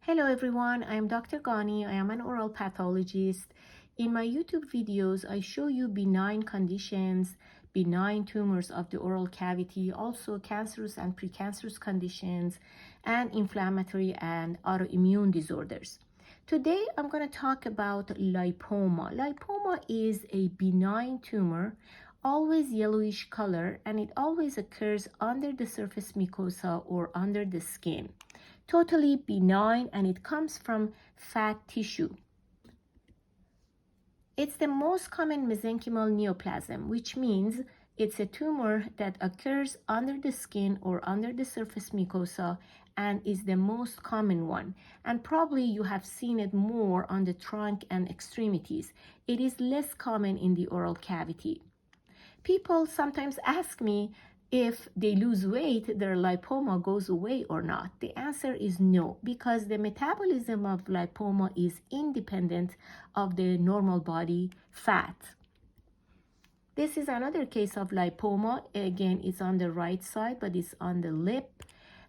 Hello everyone, I am Dr. Ghanee. I am an oral pathologist. In my YouTube videos, I show you benign conditions, benign tumors of the oral cavity, also cancerous and precancerous conditions, and inflammatory and autoimmune disorders. Today, I'm going to talk about lipoma. Lipoma is a benign tumor, always yellowish color, and it always occurs under the surface mucosa or under the skin. Totally benign, and it comes from fat tissue. It's the most common mesenchymal neoplasm, which means it's a tumor that occurs under the skin or under the surface mucosa and is the most common one. And probably you have seen it more on the trunk and extremities. It is less common in the oral cavity. People sometimes ask me, if they lose weight, their lipoma goes away or not. The answer is no, because the metabolism of lipoma is independent of the normal body fat. This is another case of lipoma. Again, it's on the right side, but it's on the lip.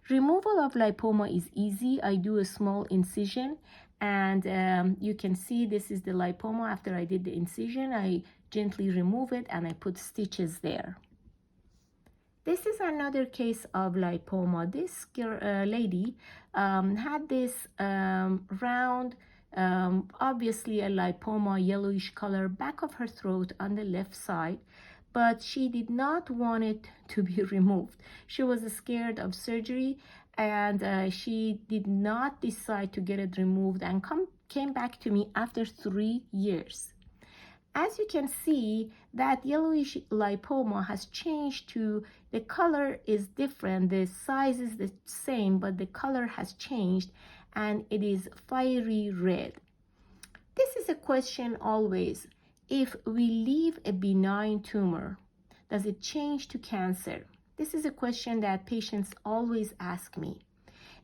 Removal of lipoma is easy. I do a small incision, and you can see this is the lipoma. After I did the incision, I gently remove it and I put stitches there. This is another case of lipoma. This lady had this round, obviously a lipoma, yellowish color, back of her throat on the left side, but she did not want it to be removed. She was scared of surgery, and she did not decide to get it removed and came back to me after 3 years. As you can see, that yellowish lipoma has changed to, the color is different, the size is the same, but the color has changed and it is fiery red. This is a question always. If we leave a benign tumor, does it change to cancer? This is a question that patients always ask me.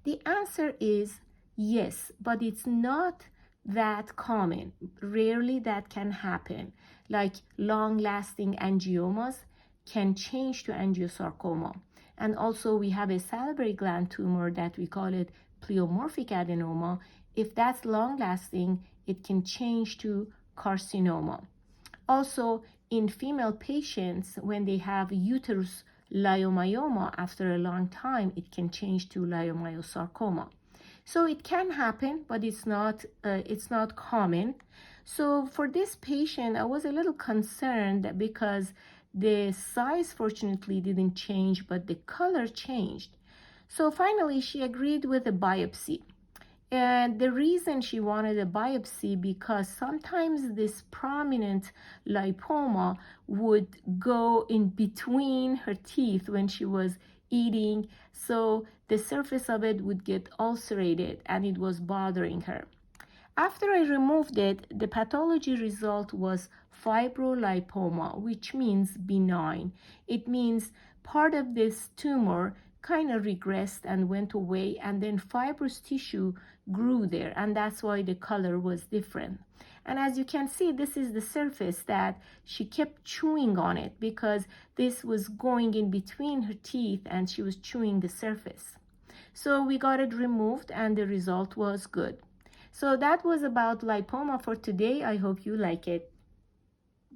The answer is yes, but it's not that common. Rarely that can happen. Like long-lasting angiomas can change to angiosarcoma. And also we have a salivary gland tumor that we call it pleomorphic adenoma. If that's long-lasting, it can change to carcinoma. Also, in female patients, when they have uterus leiomyoma, after a long time, it can change to leiomyosarcoma. So it can happen, but it's not common. So for this patient, I was a little concerned because the size fortunately didn't change, but the color changed. So finally, she agreed with a biopsy. And the reason she wanted a biopsy, because sometimes this prominent lipoma would go in between her teeth when she was eating, so the surface of it would get ulcerated and it was bothering her. After I removed it, the pathology result was fibrolipoma, which means benign. It means part of this tumor kind of regressed and went away, and then fibrous tissue grew there, and that's why the color was different. And as you can see, this is the surface that she kept chewing on it because this was going in between her teeth and she was chewing the surface. So we got it removed and the result was good. So that was about lipoma for today. I hope you like it.